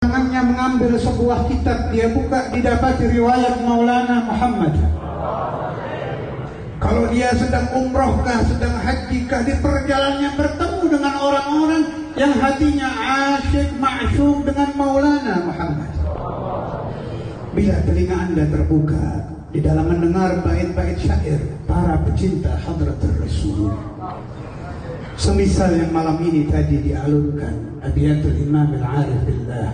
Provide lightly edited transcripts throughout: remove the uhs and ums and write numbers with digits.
tangannya mengambil sebuah kitab, dia buka, didapati riwayat Maulana Muhammad. Kalau dia sedang umrohkah, sedang hajikah, di perjalanannya bertemu dengan orang-orang yang hatinya asyik, ma'syuk dengan Maulana Muhammad. Bila telinga Anda terbuka di dalam mendengar bait-bait syair para pecinta Hadratul Rasul, semisal yang malam ini tadi dialunkan Abiyatul Imam Al-Arif Billah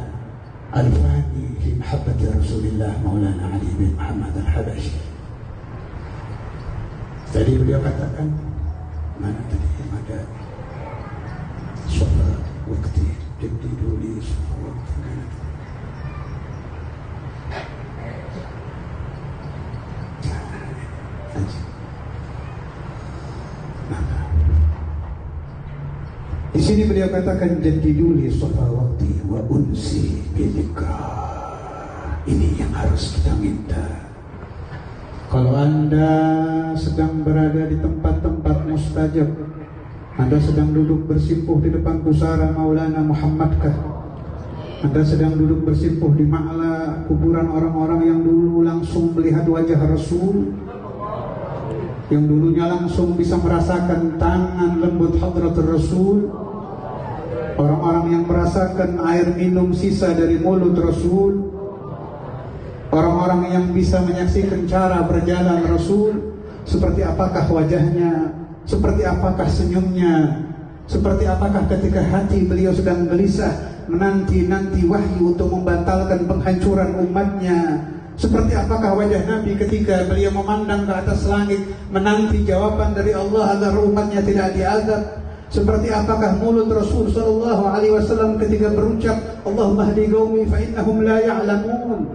Al-Fani fi Mahabbati Rasulillah Maulana Ali bin Muhammad Al-Habashi. Tadi beliau katakan, mana tadi ada sholat waktu jadi dulu sholat waktu di sini beliau katakan jadiduli sholat waktu wa unsi bilika. Ini yang harus kita minta. Kalau Anda sedang berada di tempat-tempat mustajab, Anda sedang duduk bersimpuh di depan pusara Maulana Muhammadkah, Anda sedang duduk bersimpuh di ma'la kuburan orang-orang yang dulu langsung melihat wajah Rasul, yang dulunya langsung bisa merasakan tangan lembut Hadratul Rasul, orang-orang yang merasakan air minum sisa dari mulut Rasul, orang-orang yang bisa menyaksikan cara berjalan Rasul, seperti apakah wajahnya, seperti apakah senyumnya, seperti apakah ketika hati beliau sedang gelisah menanti-nanti wahyu untuk membatalkan penghancuran umatnya, seperti apakah wajah Nabi ketika beliau memandang ke atas langit menanti jawaban dari Allah agar umatnya tidak diazab, seperti apakah mulut Rasul sallallahu alaihi wasallam ketika berucap Allahumma hdi qaumi fa innahum la ya'lamun,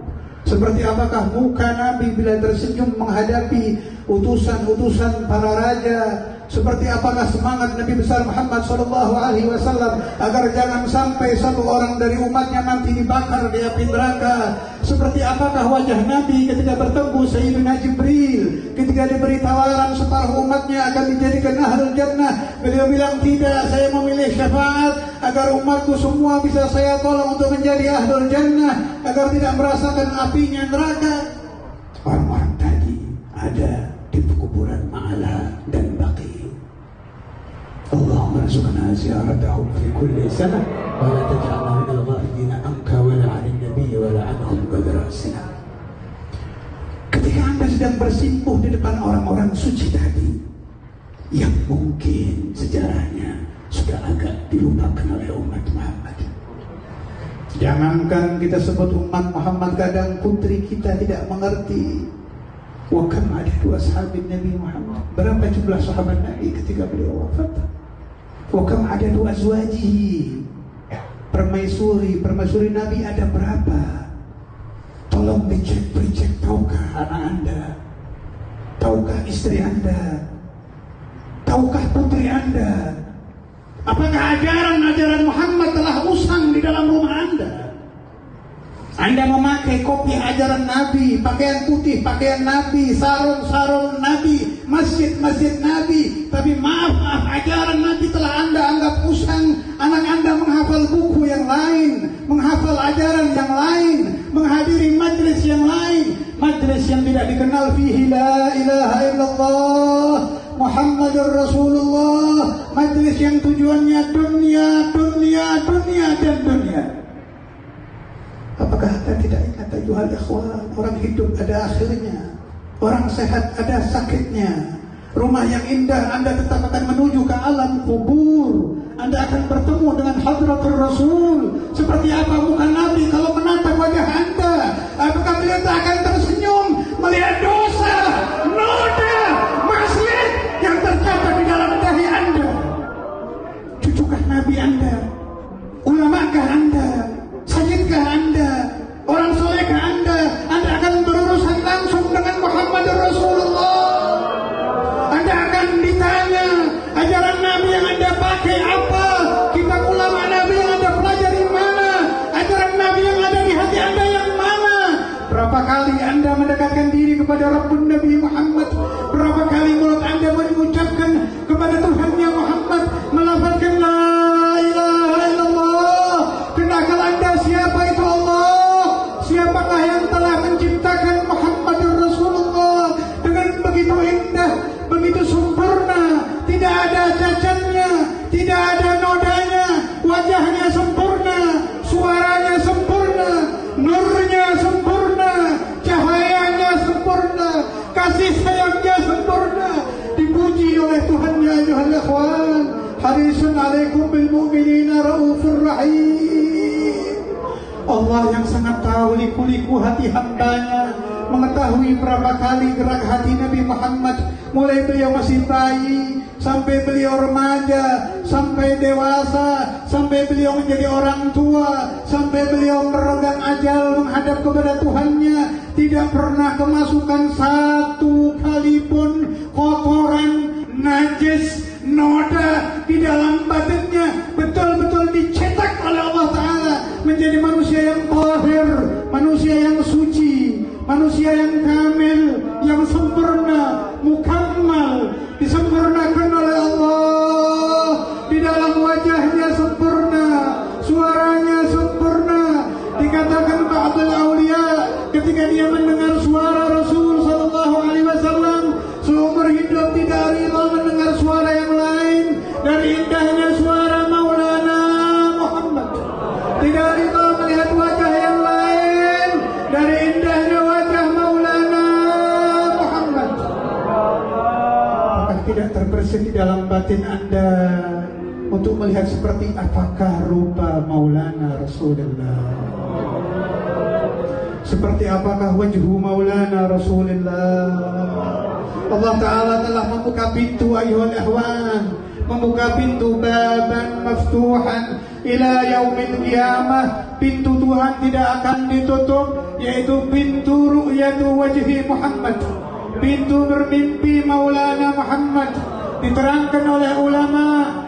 seperti apakah muka Nabi bila tersenyum menghadapi utusan-utusan para raja, seperti apakah semangat Nabi besar Muhammad sallallahu alaihi wasallam agar jangan sampai satu orang dari umatnya nanti dibakar di api neraka, seperti apakah wajah Nabi ketika bertemu Sayyidina Jibril ketika diberi tawaran separuh umatnya akan dijadikan ahlul jannah. Beliau bilang tidak, saya memilih syafaat agar umatku semua bisa saya tolong untuk menjadi ahlul jannah, agar tidak merasakan apinya neraka. Orang-orang tadi ada di kuburan Ma'la dan Baqi. Allahumma rzuqna ziyaratahum fi kulli sana wa la taj'alna min al-ghafilina anka wa la 'anil nabiy wa la 'anhum qadrasina. Ketika Anda sedang bersimpuh di depan orang-orang suci tadi yang mungkin sejarahnya sudah agak dilupakan oleh umat Muhammad. Jangankan kita sebut umat Muhammad, kadang putri kita tidak mengerti. Wa kam ada dua sahabat Nabi Muhammad. Berapa jumlah sahabat Nabi ketika beliau wafat? Wa kam ada dua azwajihi. Permaisuri Nabi ada berapa? Tolong dicek, tahukah anak Anda? Tahukah istri Anda? Tahukah putri Anda? Apakah ajaran-ajaran Muhammad telah usang di dalam rumah Anda? Anda memakai kopi ajaran Nabi, pakaian putih, pakaian Nabi, sarung-sarung Nabi, masjid-masjid Nabi. Tapi maaf, ajaran Nabi telah Anda anggap usang. Anak Anda menghafal buku yang lain, menghafal ajaran yang lain, menghadiri majlis yang lain, majlis yang tidak dikenal fihi la ilaha illallah Muhammadur Rasulullah, majlis yang tujuannya dunia, dan dunia. Apakah Anda tidak ingat ayuhal ikhwan, orang hidup ada akhirnya, orang sehat ada sakitnya. Rumah yang indah Anda tetap akan menuju ke alam kubur. Anda akan bertemu dengan Hadratul Rasul. Seperti apa muka Nabi kalau menatap wajah Anda? Apakah beliau tak akan tersenyum melihat dosa, noda, maksiat yang tercatat di dalam dahi Anda? Cucukah Nabi Anda? Ulamakah Anda? Sayyidkah Anda? Orang solehkah Anda? Anda akan berurusan langsung dengan Muhammad Rasulullah. Anda akan ditanya ajaran Nabi yang Anda pakai apa? Kitab ulama Nabi yang Anda pelajari mana? Ajaran Nabi yang ada di hati Anda yang mana? Berapa kali Anda mendekatkan diri kepada Rabbun Nabi Muhammad? Berapa kali mulut Anda mengucapkan kepada Tuhannya Muhammad, melafazkan la ilaha illallah? Dan akal Anda siapa itu Allah yang sangat tahu liku-liku hati hambanya, mengetahui berapa kali gerak hati Nabi Muhammad, mulai beliau masih bayi, sampai beliau remaja, sampai dewasa, sampai beliau menjadi orang tua, sampai beliau meregang ajal menghadap kepada Tuhannya, tidak pernah kemasukan satu kali pun kotoran, najis, noda di dalam badannya. Betul-betul dicetak oleh Allah Ta'ala menjadi manusia yang tahir, manusia yang suci, manusia yang kamil, yang sempurna, mukammal, disempurnakan oleh Allah. Di dalam wajahnya sempurna, suaranya sempurna. Dikatakan ba'dul aulia ketika dia mendengar suara Rasul sallallahu alaihi wasallam, seumur hidup tidak rela mendengar suara yang lain dari indahnya suara Maulana Muhammad. Tidak rela melihat wajah yang lain dari indahnya wajah Maulana Muhammad. Apakah tidak terbersit di dalam batin Anda untuk melihat seperti apakah rupa Maulana Rasulullah? Seperti apakah wajhu Maulana Rasulullah? Allah Ta'ala telah membuka pintu ayuhal ahwan, membuka pintu baban maftuhan ila yaumil qiyamah. Pintu Tuhan tidak akan ditutup, yaitu pintu ru'yatu wajhi Muhammad, pintu bermimpi Maulana Muhammad. Diterangkan oleh ulama,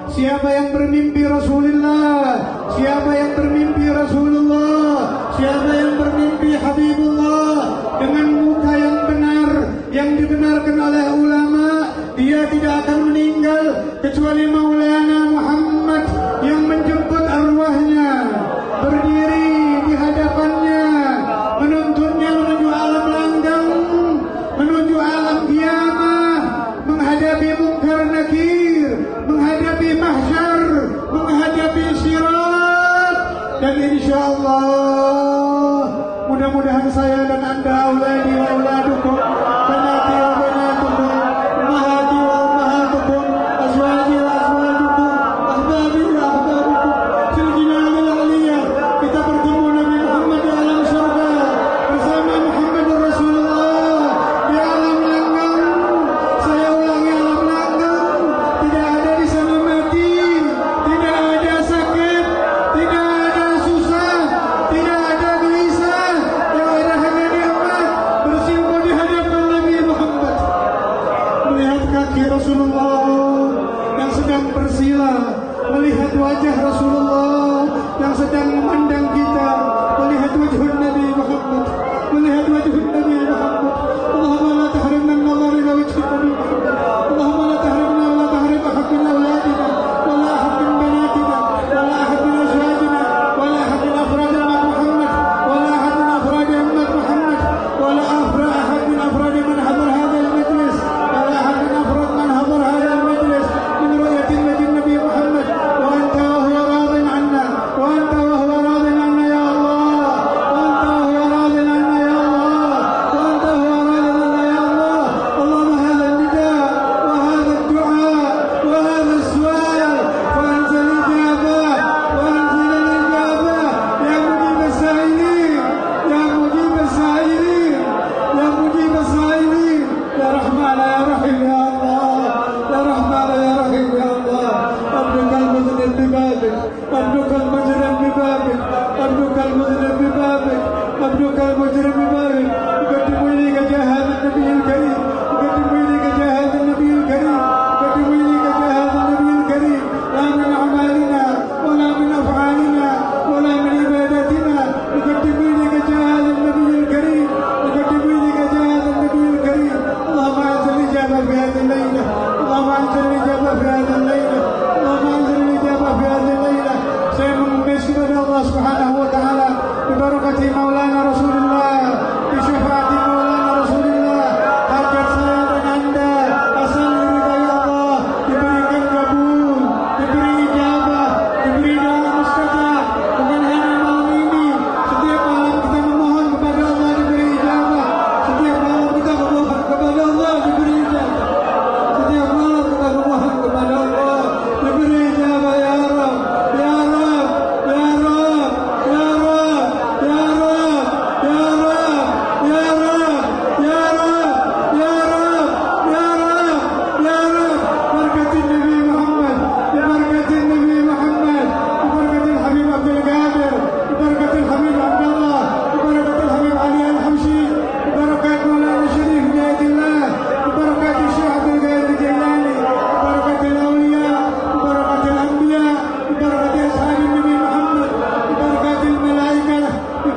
siapa yang bermimpi Rasulullah, siapa yang bermimpi Rasulullah, siapa yang bermimpi Habibullah dengan muka yang benar, yang dibenarkan oleh ulama, dia tidak akan meninggal kecuali Maulana Muhammad yang menjemput arwahnya, berdiri di hadapannya, menuntunnya menuju alam langgang, menuju alam kiamah, menghadapi mungkar nakir, menghadapi mahsyar, menghadapi sirat. Dan insyaallah mudah-mudahan saya dan Anda, auladi wa auladukum, banati wa banatukum, ummahati wa ummahatukum, azwaji wa azwajukum, ahbabi wa ahbabukum, fil jinanil aliyah. Kita bertemu Nabi Muhammad di alam surga bersama Muhammad Rasulullah di alam langgang. Saya ulangi, alam langgang. Tidak ada di sana mati, tidak ada sakit, tidak ada susah, tidak ada gelisah. Yang ada hanya nikmat bersimpuh di hadapan Nabi Muhammad. Melihat kaki Rasulullah yang sedang bersila, melihat wajah Rasulullah yang sedang memandang kita, melihat wajah Nabi Muhammad, melihat wajah Nabi Muhammad. Allahumma la tahrimna min nazar ila wajhi Nabi Muhammad. Allahumma la tahrimna wa la tahrim ahad min awladina wa la ahad min banatina wa la ahad min azwajina wa la ahad min afrad ummat Muhammad wa la ahad min afrad ummat Muhammad wa la ahad min afrad man hadar hadha al-majlis wa la ahad min afrad man hadar hadha al-majlis min ru'yati wajhi Nabi Muhammad wa anta wa huwa radin anna wa anta wa huwa radin anna ya Allah wa anta wa huwa radin anna ya Allah wa anta wa huwa radin anna ya Allah. Allahumma hadha al-nida wa hadha ad-du'a wa hadha as-su'al fa anzil al-ijabah wa anzil al-ijabah ya mujib as-sa'ilin, ya mujib as-sa'ilin, ya mujib as-sa'ilin, ya rahman ya rahim ya Allah, ya rahman ya rahim ya Allah. Abduka al-muzlim bi babik, abduka al-mujrim bi babik, abduka al-muzlim bi babik, abduka al-mujrim bi babik. Uqaddimu ilayka jahad an-nabiy al-karim, uqaddimu ilayka jahad an-nabiy al-karim, uqaddimu ilayka jahad an-nabiy al-karim. La min a'malina wa la min af'alina wa la min ibadatina, uqaddimu ilayka jahad an-nabiy al-karim, uqaddimu ilayka jahad an-nabiy al-karim. Allahumma anzil al-ijabah fi hadhihi al-laylah, Allahumma anzil al-ijabah fi hadhihi al-laylah, Allahumma anzil al-ijabah fi hadhihi al-laylah. Saya mengemis kepada Allah Subhanahu wa taala bi barakati Maulana Rasulullah, bi syafaati Maulana Rasulullah. Hajat saya dan Anda asal ridha ya Allah diberikan kabul, diberi ijabah, diberi doa mustajab. Bukan hanya malam ini, setiap malam kita memohon kepada Allah diberi ijabah. Setiap malam kita memohon kepada Allah diberi ijabah. Setiap malam kita memohon kepada Allah diberi ijabah ya Rabb, ya Rabb, ya Rabb, ya Rabb,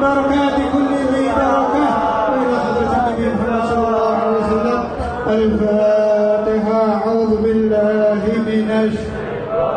بركات كل ذي بركة وإلى حضرة النبي محمد صلى الله عليه وسلم. الفاتحة. أعوذ بالله من الشيطان